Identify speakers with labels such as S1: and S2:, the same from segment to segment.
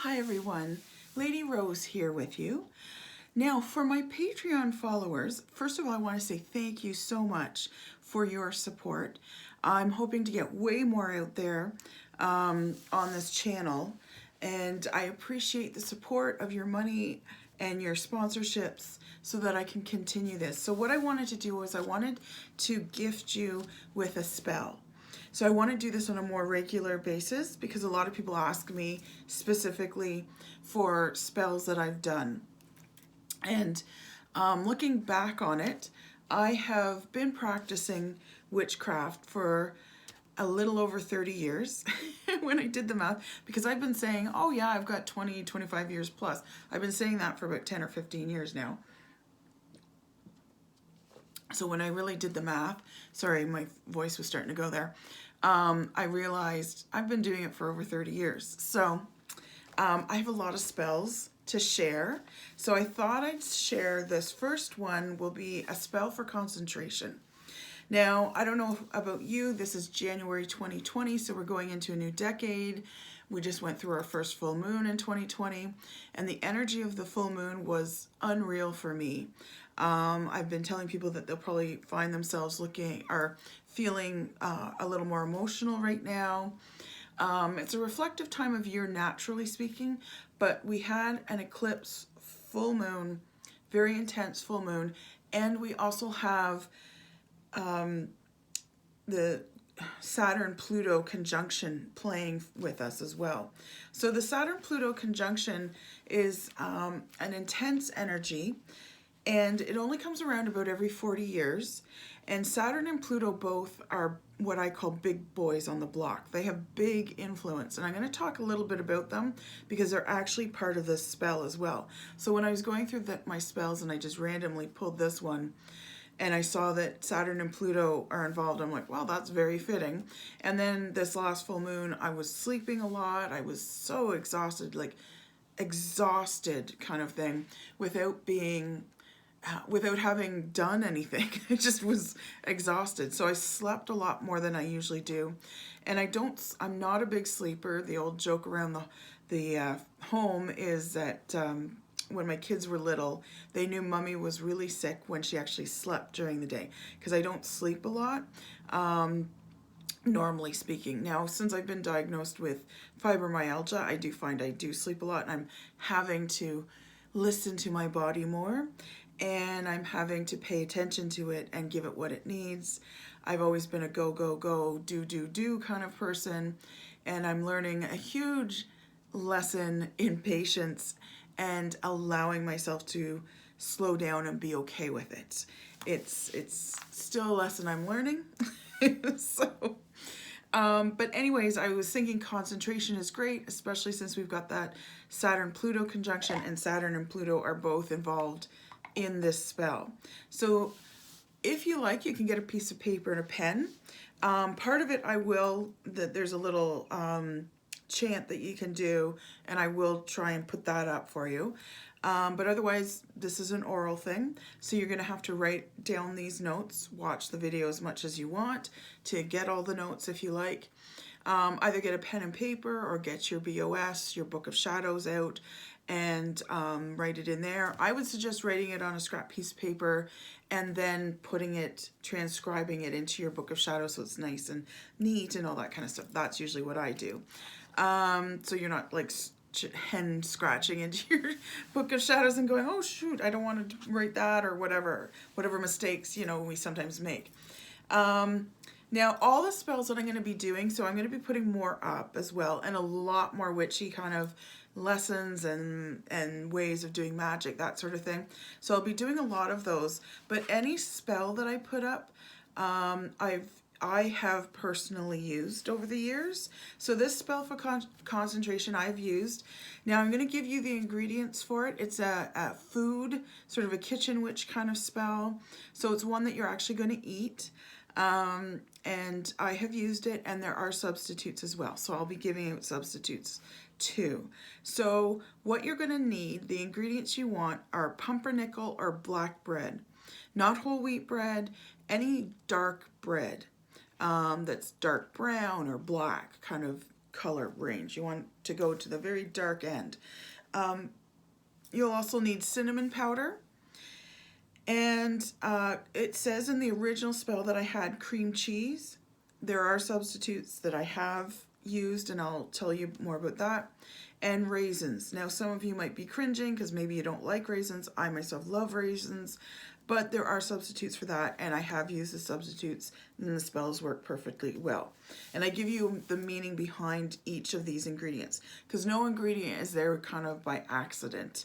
S1: Hi everyone, Lady Rose here with you. Now for my Patreon followers, first of all I want to say thank you so much for your support. I'm hoping to get way more out there on this channel, and I appreciate the support of your money and your sponsorships so that I can continue this. So what I wanted to do was I wanted to gift you with a spell. So I want to do this on a more regular basis because a lot of people ask me specifically for spells that I've done. And looking back on it, I have been practicing witchcraft for a little over 30 years when I did the math, because I've been saying, oh yeah, I've got 20, 25 years plus. I've been saying that for about 10 or 15 years now. So when I really did the math, sorry, my voice was starting to go there, I realized I've been doing it for over 30 years. So I have a lot of spells to share. So I thought I'd share this first one will be a spell for concentration. Now, I don't know about you, this is January 2020, so we're going into a new decade. We just went through our first full moon in 2020, and the energy of the full moon was unreal for me. I've been telling people that they'll probably find themselves looking or feeling a little more emotional right now. It's a reflective time of year, naturally speaking, but we had an eclipse full moon, very intense full moon, and we also have the Saturn-Pluto conjunction playing with us as well. So the Saturn-Pluto conjunction is an intense energy, and it only comes around about every 40 years. And Saturn and Pluto both are what I call big boys on the block. They have big influence, and I'm going to talk a little bit about them because they're actually part of this spell as well. So when I was going through my spells and I just randomly pulled this one, and I saw that Saturn and Pluto are involved, I'm like, wow, that's very fitting. And then this last full moon, I was sleeping a lot. I was so exhausted, like exhausted kind of thing, without having done anything. I just was exhausted. So I slept a lot more than I usually do. And I'm not a big sleeper. The old joke around the home is that when my kids were little, they knew mommy was really sick when she actually slept during the day, because I don't sleep a lot, normally speaking. Now, since I've been diagnosed with fibromyalgia, I do find I do sleep a lot, and I'm having to listen to my body more, and I'm having to pay attention to it and give it what it needs. I've always been a go, go, go, do, do, do kind of person, and I'm learning a huge lesson in patience and allowing myself to slow down and be okay with it. It's still a lesson I'm learning. So, but anyways, I was thinking concentration is great, especially since we've got that Saturn-Pluto conjunction, and Saturn and Pluto are both involved in this spell. So if you like, you can get a piece of paper and a pen. Part of it there's a little chant that you can do, and I will try and put that up for you. But otherwise, this is an oral thing, so you're going to have to write down these notes, watch the video as much as you want to get all the notes if you like. Either get a pen and paper or get your BOS, your Book of Shadows out, and write it in there. I would suggest writing it on a scrap piece of paper and then transcribing it into your Book of Shadows so it's nice and neat and all that kind of stuff. That's usually what I do. So you're not like hen scratching into your Book of Shadows and going, oh shoot, I don't want to write that, or whatever mistakes, we sometimes make. Now all the spells that I'm going to be doing, so I'm going to be putting more up as well, and a lot more witchy kind of lessons and ways of doing magic, that sort of thing. So I'll be doing a lot of those, but any spell that I put up, I have personally used over the years. So this spell for concentration I've used. Now I'm going to give you the ingredients for it. It's a food, sort of a kitchen witch kind of spell. So it's one that you're actually going to eat. And I have used it, and there are substitutes as well. So I'll be giving out substitutes too. So what you're going to need, the ingredients you want, are pumpernickel or black bread. Not whole wheat bread, any dark bread. That's dark brown or black, kind of color range. You want to go to the very dark end. You'll also need cinnamon powder. And it says in the original spell that I had cream cheese. There are substitutes that I have used, and I'll tell you more about that. And raisins. Now, some of you might be cringing because maybe you don't like raisins. I myself love raisins, but there are substitutes for that, and I have used the substitutes, and the spells work perfectly well. And I give you the meaning behind each of these ingredients, because no ingredient is there kind of by accident.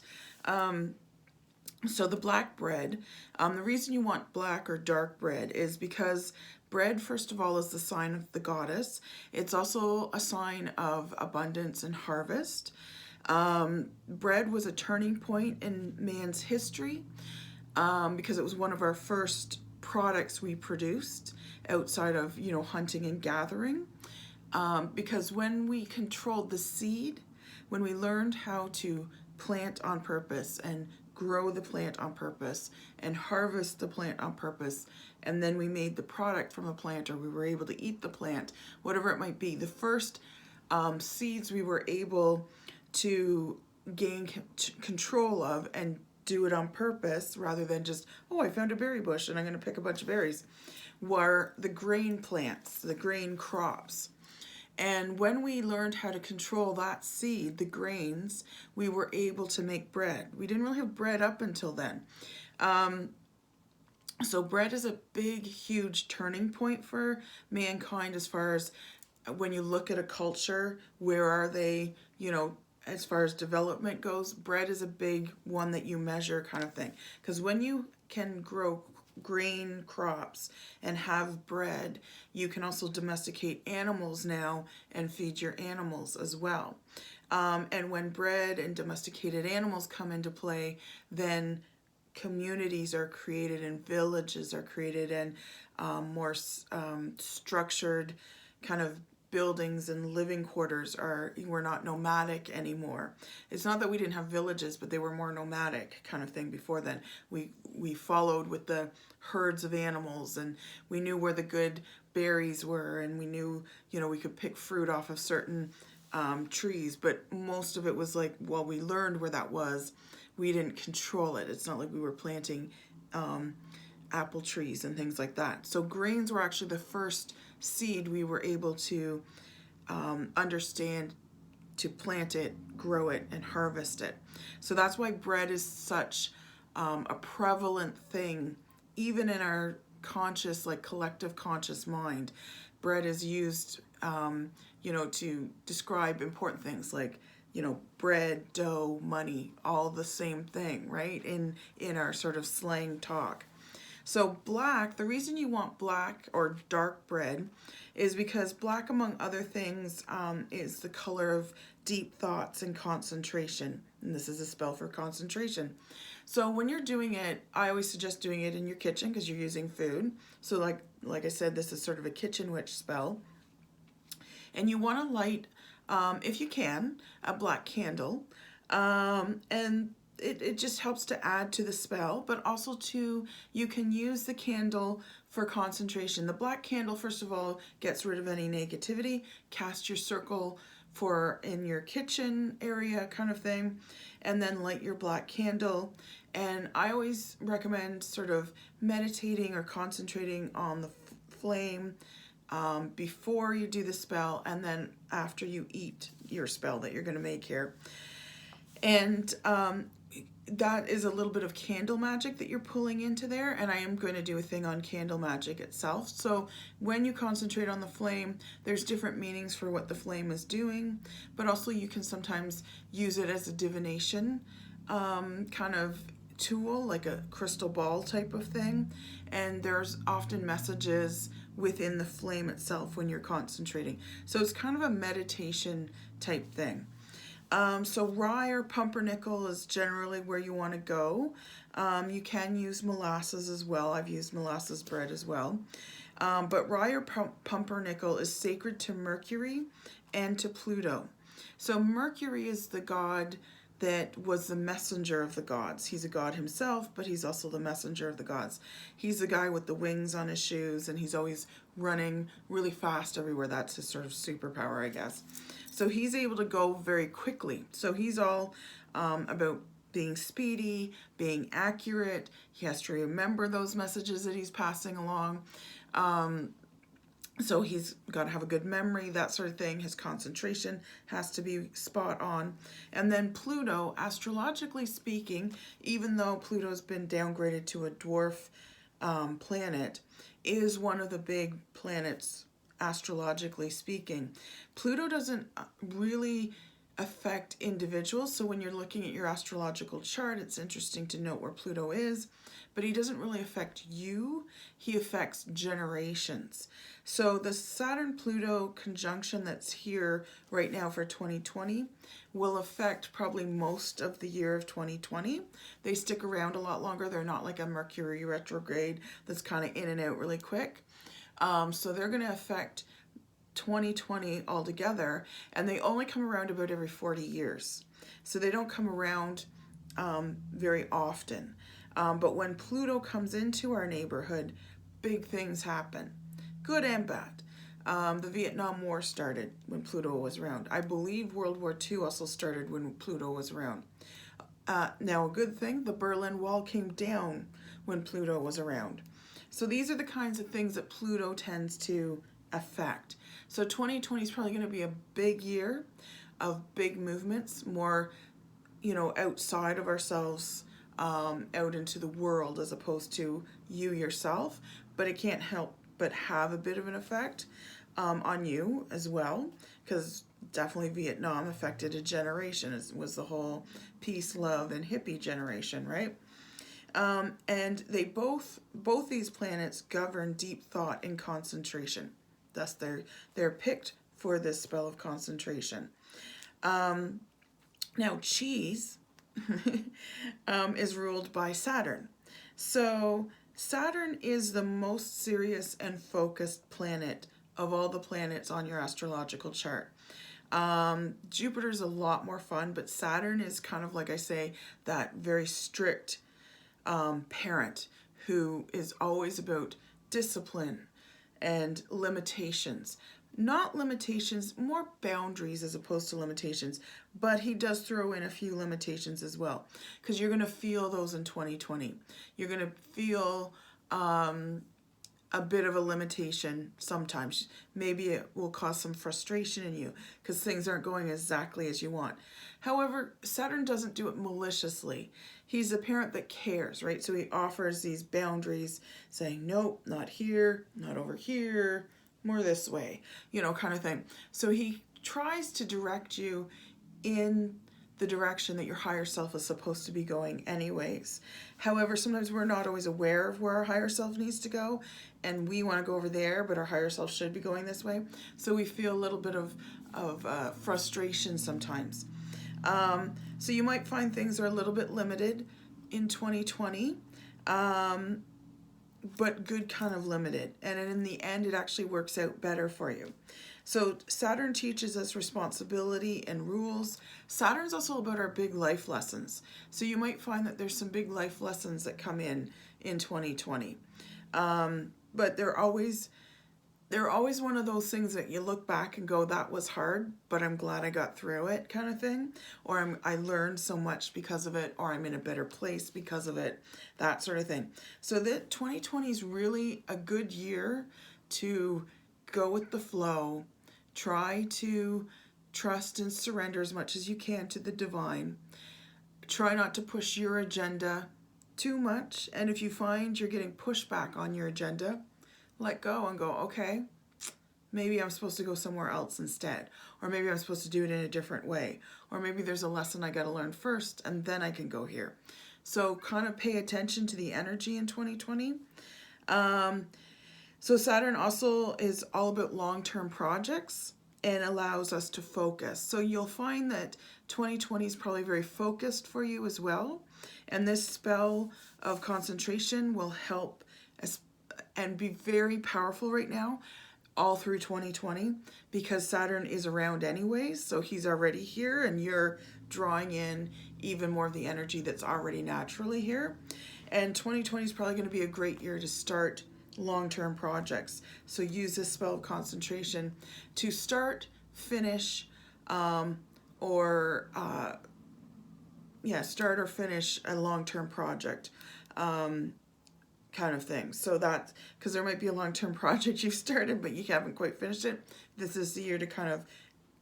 S1: So the black bread, the reason you want black or dark bread is because bread, first of all, is the sign of the goddess. It's also a sign of abundance and harvest. Bread was a turning point in man's history because it was one of our first products we produced outside of, hunting and gathering. Because when we controlled the seed, when we learned how to plant on purpose and grow the plant on purpose and harvest the plant on purpose, and then we made the product from the plant, or we were able to eat the plant, whatever it might be, the first seeds we were able to gain control of and do it on purpose rather than just, oh, I found a berry bush and I'm going to pick a bunch of berries, were the grain plants, the grain crops. And when we learned how to control that seed, the grains, we were able to make bread. We didn't really have bread up until then. So bread is a big, huge turning point for mankind as far as when you look at a culture, where are they, as far as development goes, bread is a big one that you measure kind of thing. Because when you can grow grain crops and have bread, you can also domesticate animals now and feed your animals as well. And when bread and domesticated animals come into play, then communities are created and villages are created, and more structured kind of buildings and living quarters were not nomadic anymore. It's not that we didn't have villages, but they were more nomadic kind of thing before then. We followed with the herds of animals, and we knew where the good berries were, and we knew, we could pick fruit off of certain trees, but most of it was like, well, we learned where that was. We didn't control it. It's not like we were planting apple trees and things like that. So grains were actually the first seed we were able to understand, to plant it, grow it, and harvest it. So that's why bread is such a prevalent thing, even in our conscious, like collective conscious mind. Bread is used, to describe important things like, bread, dough, money, all the same thing, right? In our sort of slang talk. So black, the reason you want black or dark bread is because black, among other things, is the color of deep thoughts and concentration. And this is a spell for concentration. So when you're doing it, I always suggest doing it in your kitchen because you're using food. So like I said, this is sort of a kitchen witch spell. And you want to light, if you can, a black candle. And it just helps to add to the spell, but also you can use the candle for concentration. The black candle, first of all, gets rid of any negativity. Cast your circle in your kitchen area kind of thing, and then light your black candle. And I always recommend sort of meditating or concentrating on the flame before you do the spell, and then after you eat your spell that you're going to make here. And that is a little bit of candle magic that you're pulling into there, and I am going to do a thing on candle magic itself. So when you concentrate on the flame, there's different meanings for what the flame is doing, but also you can sometimes use it as a divination kind of tool, like a crystal ball type of thing, and there's often messages within the flame itself when you're concentrating. So it's kind of a meditation type thing. So rye or pumpernickel is generally where you want to go. You can use molasses as well. I've used molasses bread as well. But rye or pumpernickel is sacred to Mercury and to Pluto. So Mercury is the god that was the messenger of the gods. He's a god himself, but he's also the messenger of the gods. He's the guy with the wings on his shoes, and he's always running really fast everywhere. That's his sort of superpower, I guess. So he's able to go very quickly. So he's all about being speedy, being accurate. He has to remember those messages that he's passing along. So he's got to have a good memory, that sort of thing. His concentration has to be spot on. And then Pluto, astrologically speaking, even though Pluto's been downgraded to a dwarf planet, is one of the big planets astrologically speaking. Pluto doesn't really affect individuals, so when you're looking at your astrological chart, it's interesting to note where Pluto is, but he doesn't really affect you, he affects generations. So the Saturn-Pluto conjunction that's here right now for 2020 will affect probably most of the year of 2020. They stick around a lot longer. They're not like a Mercury retrograde that's kind of in and out really quick. So they're going to affect 2020 altogether, and they only come around about every 40 years. So they don't come around very often. But when Pluto comes into our neighborhood, big things happen, good and bad. The Vietnam War started when Pluto was around. I believe World War II also started when Pluto was around. Now, a good thing, the Berlin Wall came down when Pluto was around. So these are the kinds of things that Pluto tends to affect. So 2020 is probably going to be a big year of big movements, more, outside of ourselves, out into the world as opposed to you yourself. But it can't help but have a bit of an effect on you as well, because definitely Vietnam affected a generation. It was the whole peace, love, and hippie generation, right? And they both these planets govern deep thought and concentration. Thus, they're picked for this spell of concentration. Now, cheese is ruled by Saturn. So Saturn is the most serious and focused planet of all the planets on your astrological chart. Jupiter's a lot more fun, but Saturn is kind of, like I say, that very strict parent who is always about discipline and limitations. Not limitations, more boundaries as opposed to limitations, but he does throw in a few limitations as well, because you're going to feel those in 2020. You're going to feel a bit of a limitation sometimes. Maybe it will cause some frustration in you because things aren't going exactly as you want. However, Saturn doesn't do it maliciously. He's a parent that cares, right? So he offers these boundaries saying, nope, not here, not over here, more this way, kind of thing. So he tries to direct you in the direction that your higher self is supposed to be going anyways. However, sometimes we're not always aware of where our higher self needs to go, and we want to go over there, but our higher self should be going this way. So we feel a little bit of frustration sometimes. So you might find things are a little bit limited in 2020, but good kind of limited. And in the end, it actually works out better for you. So Saturn teaches us responsibility and rules. Saturn's also about our big life lessons. So you might find that there's some big life lessons that come in 2020. But they're always one of those things that you look back and go, that was hard, but I'm glad I got through it, kind of thing. Or I learned so much because of it, or I'm in a better place because of it, that sort of thing. So that 2020 is really a good year to go with the flow. Try to trust and surrender as much as you can to the divine. Try not to push your agenda too much. And if you find you're getting pushback on your agenda, let go and go, okay, maybe I'm supposed to go somewhere else instead. Or maybe I'm supposed to do it in a different way. Or maybe there's a lesson I got to learn first and then I can go here. So kind of pay attention to the energy in 2020. So Saturn also is all about long-term projects and allows us to focus. So you'll find that 2020 is probably very focused for you as well. And this spell of concentration will help and be very powerful right now all through 2020 because Saturn is around anyways. So he's already here and you're drawing in even more of the energy that's already naturally here. And 2020 is probably going to be a great year to start long-term projects. So use this spell of concentration to start, finish, or yeah, start or finish a long-term project, kind of thing. So that, because there might be a long-term project you've started but you haven't quite finished it, this is the year to kind of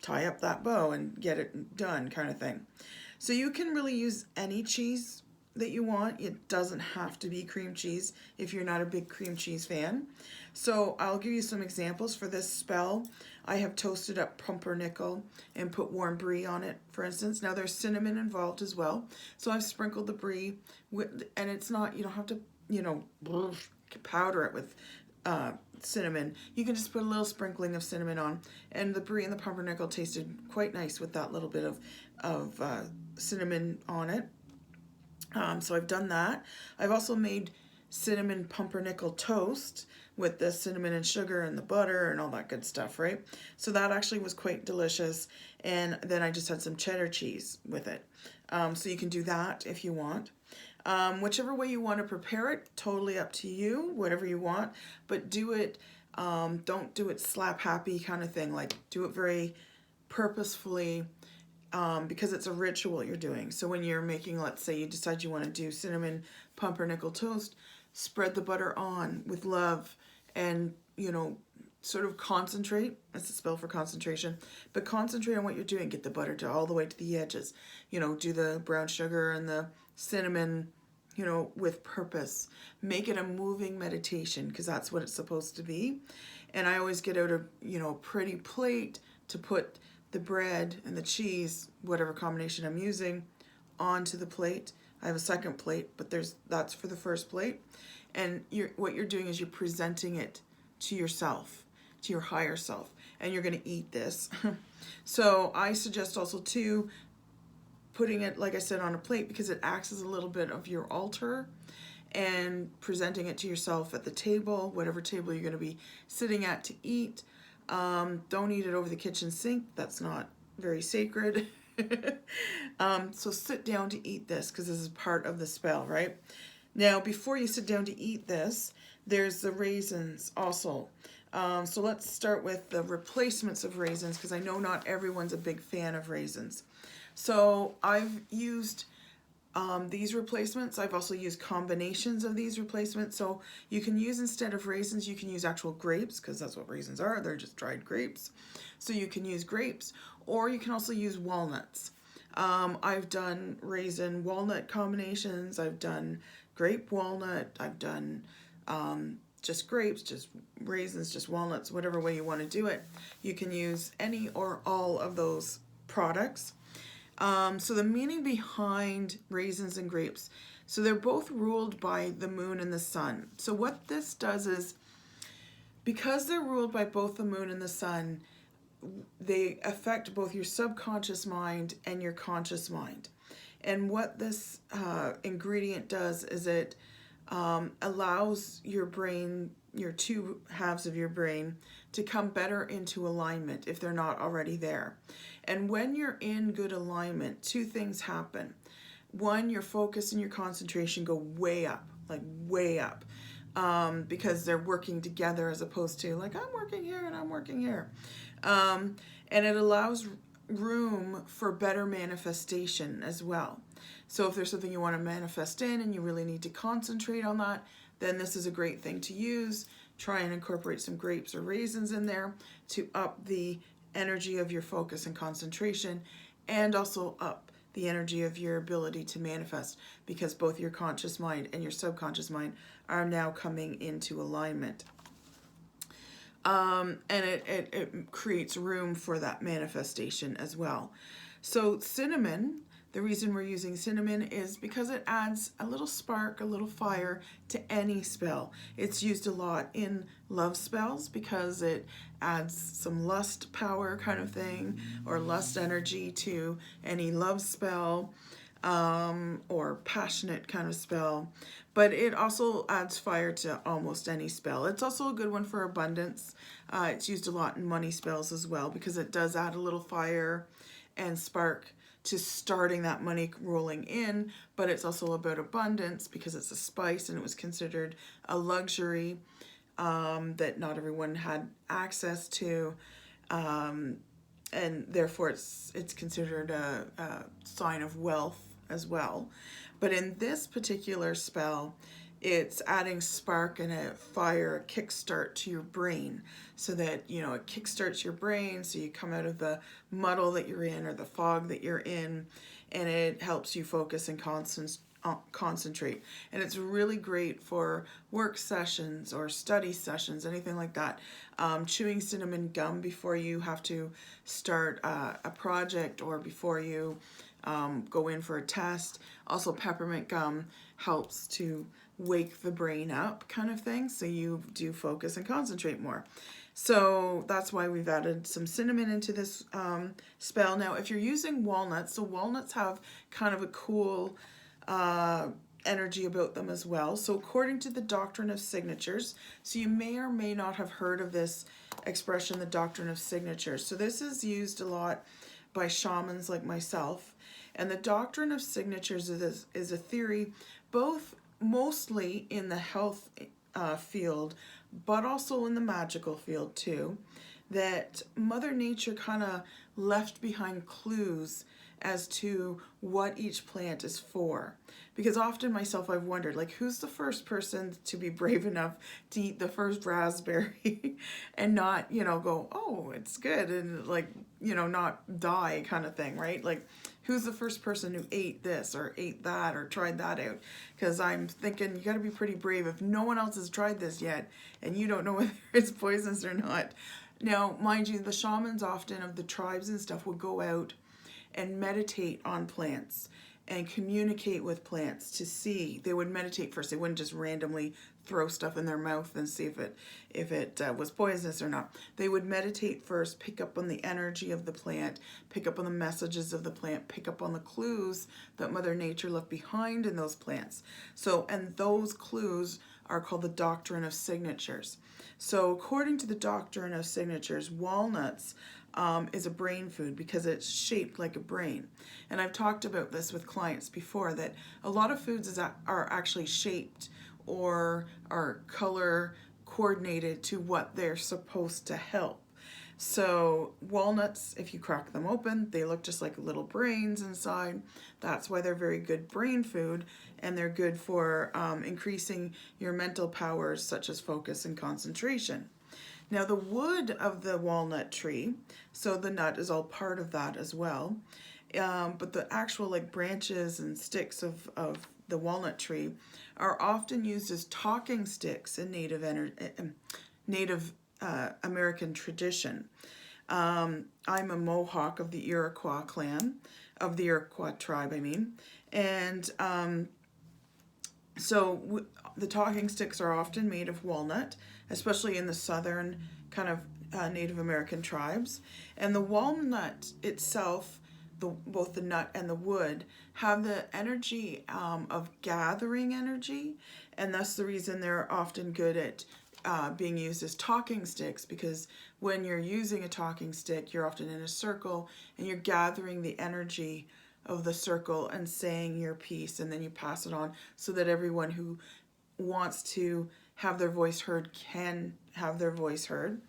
S1: tie up that bow and get it done, kind of thing. So you can really use any cheese that you want. It doesn't have to be cream cheese if you're not a big cream cheese fan. So I'll give you some examples for this spell. I have toasted up pumpernickel and put warm brie on it, for instance. Now there's cinnamon involved as well. So I've sprinkled the brie with, and it's not, you don't have to, you know, powder it with cinnamon. You can just put a little sprinkling of cinnamon on, and the brie and the pumpernickel tasted quite nice with that little bit of cinnamon on it. So I've done that. I've also made cinnamon pumpernickel toast with the cinnamon and sugar and the butter and all that good stuff, right? So that actually was quite delicious. And then I just had some cheddar cheese with it. So you can do that if you want. Whichever way you want to prepare it, totally up to you, whatever you want. But do it, don't do it slap happy kind of thing. Like, do it very purposefully, because it's a ritual you're doing. So when you're making, let's say you decide you want to do cinnamon pumpernickel toast, spread the butter on with love and, you know, sort of concentrate. That's a spell for concentration. But concentrate on what you're doing. Get the butter to all the way to the edges. You know, do the brown sugar and the cinnamon, you know, with purpose. Make it a moving meditation, because that's what it's supposed to be. And I always get out a, you know, pretty plate to put the bread and the cheese, whatever combination I'm using, onto the plate. I have a second plate, but that's for the first plate. And what you're doing is you're presenting it to yourself, to your higher self, and you're going to eat this. So I suggest also too putting it, like I said, on a plate, because it acts as a little bit of your altar, and presenting it to yourself at the table, whatever table you're going to be sitting at to eat. Don't eat it over the kitchen sink. That's not very sacred. So sit down to eat this, because this is part of the spell, right? Now, before you sit down to eat this, there's the raisins also. So let's start with the replacements of raisins, because I know not everyone's a big fan of raisins. So I've used these replacements. I've also used combinations of these replacements. So you can use, instead of raisins, you can use actual grapes, because that's what raisins are. They're just dried grapes. So you can use grapes, or you can also use walnuts. I've done raisin walnut combinations. I've done grape walnut. I've done just grapes, just raisins, just walnuts, whatever way you want to do it. You can use any or all of those products. So the meaning behind raisins and grapes, so they're both ruled by the moon and the sun. So what this does is, because they're ruled by both the moon and the sun, they affect both your subconscious mind and your conscious mind. And what this ingredient does is it allows your brain, your two halves of your brain, to come better into alignment if they're not already there. And when you're in good alignment, two things happen. One, your focus and your concentration go way up, like way up, because they're working together, as opposed to like, I'm working here and I'm working here. And it allows room for better manifestation as well. So if there's something you want to manifest in and you really need to concentrate on that, then this is a great thing to use. Try and incorporate some grapes or raisins in there to up the energy of your focus and concentration, and also up the energy of your ability to manifest, because both your conscious mind and your subconscious mind are now coming into alignment. And it creates room for that manifestation as well. So cinnamon, the reason we're using cinnamon is because it adds a little spark, a little fire to any spell. It's used a lot in love spells because it adds some lust power kind of thing, or lust energy to any love spell, or passionate kind of spell. But it also adds fire to almost any spell. It's also a good one for abundance. It's used a lot in money spells as well, because it does add a little fire and spark to starting that money rolling in, but it's also about abundance because it's a spice and it was considered a luxury that not everyone had access to. And and therefore it's considered a sign of wealth as well. But in this particular spell, it's adding spark and a fire, a kickstart to your brain, so that it kickstarts your brain, so you come out of the muddle that you're in or the fog that you're in, and it helps you focus and concentrate. And it's really great for work sessions or study sessions, anything like that. Chewing cinnamon gum before you have to start a project or before you go in for a test. Also, peppermint gum helps to wake the brain up, kind of thing, so you do focus and concentrate more. So that's why we've added some cinnamon into this spell. Now, if you're using walnuts, so walnuts have kind of a cool energy about them as well. So according to the doctrine of signatures, so you may or may not have heard of this expression, the doctrine of signatures. So this is used a lot by shamans like myself. And the doctrine of signatures is a theory both mostly in the health field, but also in the magical field too, that Mother Nature kind of left behind clues as to what each plant is for. Because often myself, I've wondered, like, who's the first person to be brave enough to eat the first raspberry and not, go, oh, it's good, and like, not die, kind of thing, right? Like, who's the first person who ate this or ate that or tried that out? Because I'm thinking you got to be pretty brave if no one else has tried this yet and you don't know whether it's poisonous or not. Now, mind you, the shamans often of the tribes and stuff would go out and meditate on plants and communicate with plants to see. They would meditate first. They wouldn't just randomly throw stuff in their mouth and see if it was poisonous or not. They would meditate first, pick up on the energy of the plant, pick up on the messages of the plant, pick up on the clues that Mother Nature left behind in those plants. So, and those clues are called the doctrine of signatures. So according to the doctrine of signatures, walnuts is a brain food because it's shaped like a brain. And I've talked about this with clients before, that a lot of foods are actually shaped or are color coordinated to what they're supposed to help. So walnuts, if you crack them open, they look just like little brains inside. That's why they're very good brain food, and they're good for increasing your mental powers such as focus and concentration. Now the wood of the walnut tree, so the nut is all part of that as well, but the actual like branches and sticks of the walnut tree are often used as talking sticks in Native American tradition. I'm a Mohawk of the Iroquois clan, of the Iroquois tribe, I mean, and so the talking sticks are often made of walnut, especially in the southern kind of Native American tribes. And the walnut itself, both the nut and the wood, have the energy of gathering energy, and that's the reason they're often good at being used as talking sticks, because when you're using a talking stick, you're often in a circle and you're gathering the energy of the circle and saying your piece, and then you pass it on so that everyone who wants to have their voice heard can have their voice heard.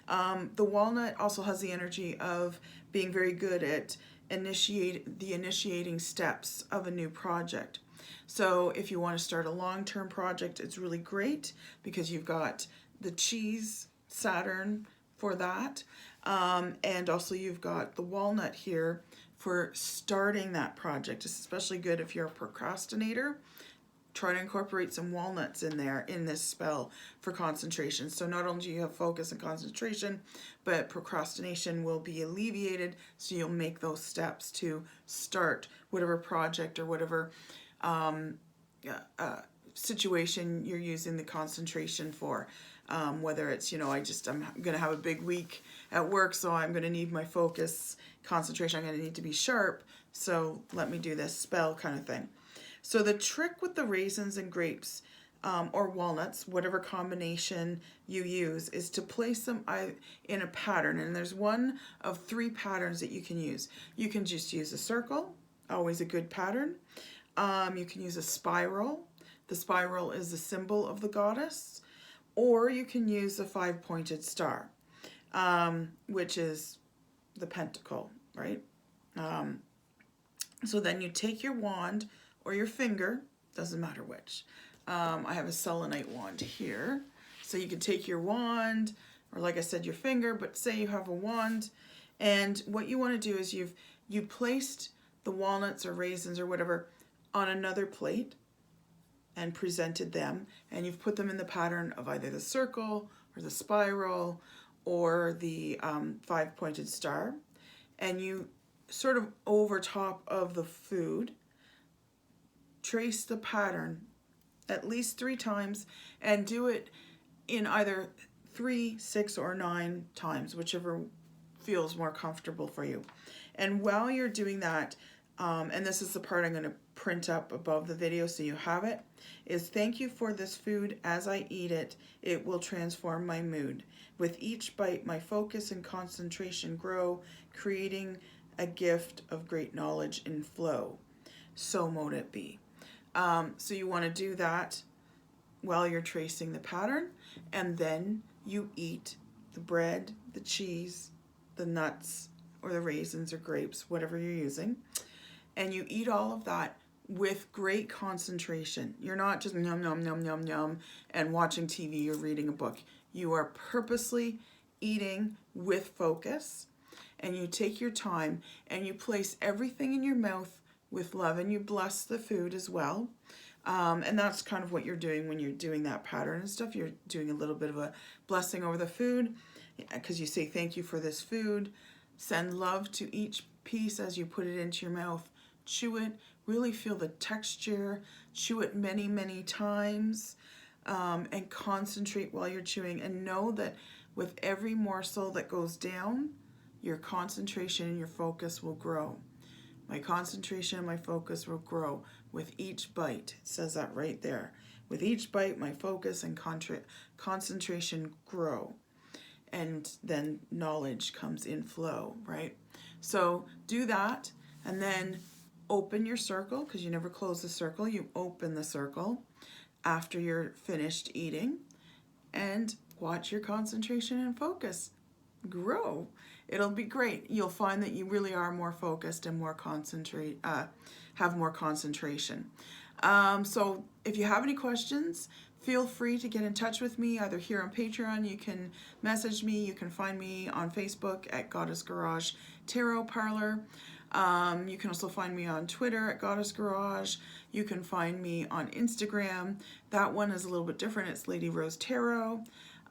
S1: The walnut also has the energy of being very good at initiating steps of a new project. So if you want to start a long-term project, it's really great because you've got the cheese Saturn for that, and also you've got the walnut here for starting that project. It's especially good if you're a procrastinator. Try to incorporate some walnuts in there in this spell for concentration. So not only do you have focus and concentration, but procrastination will be alleviated, so you'll make those steps to start whatever project or whatever situation you're using the concentration for. Whether it's, I'm going to have a big week at work, so I'm going to need my focus, concentration, I'm going to need to be sharp, so let me do this spell kind of thing. So the trick with the raisins and grapes or walnuts, whatever combination you use, is to place them in a pattern. And there's one of 3 patterns that you can use. You can just use a circle, always a good pattern. You can use a spiral. The spiral is the symbol of the goddess. Or you can use a 5-pointed star, which is the pentacle, right? So then you take your wand or your finger, doesn't matter which. I have a selenite wand here. So you can take your wand, or like I said, your finger, but say you have a wand, and what you want to do is you placed the walnuts or raisins or whatever on another plate and presented them, and you've put them in the pattern of either the circle or the spiral or the 5-pointed star, and you sort of over top of the food trace the pattern at least 3 times, and do it in either 3, 6, or 9 times, whichever feels more comfortable for you. And while you're doing that, and this is the part I'm going to print up above the video so you have it, is thank you for this food. As I eat it, it will transform my mood. With each bite, my focus and concentration grow, creating a gift of great knowledge and flow. So mote it be. So you want to do that while you're tracing the pattern, and then you eat the bread, the cheese, the nuts, or the raisins or grapes, whatever you're using, and you eat all of that with great concentration. You're not just yum, yum, yum, yum, yum, and watching TV or reading a book. You are purposely eating with focus, and you take your time and you place everything in your mouth with love, and you bless the food as well. And that's kind of what you're doing when you're doing that pattern and stuff. You're doing a little bit of a blessing over the food, because you say thank you for this food. Send love to each piece as you put it into your mouth. Chew it, really feel the texture, chew it many, many times, and concentrate while you're chewing, and know that with every morsel that goes down, your concentration and your focus will grow. My concentration and my focus will grow with each bite. It says that right there. With each bite, my focus and concentration grow. And then knowledge comes in flow, right? So do that, and then open your circle, because you never close the circle. You open the circle after you're finished eating, and watch your concentration and focus grow. It'll be great. You'll find that you really are more focused and more have more concentration. So if you have any questions, feel free to get in touch with me, either here on Patreon. You can message me. You can find me on Facebook at Goddess Garage Tarot Parlor. You can also find me on Twitter at Goddess Garage. You can find me on Instagram. That one is a little bit different. It's Lady Rose Tarot.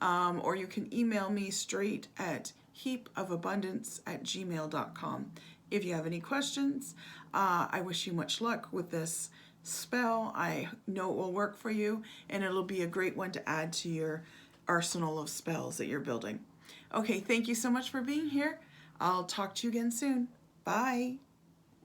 S1: Or you can email me straight at heapofabundance@gmail.com. If you have any questions, I wish you much luck with this spell. I know it will work for you, and it'll be a great one to add to your arsenal of spells that you're building. Okay, thank you so much for being here. I'll talk to you again soon. Bye.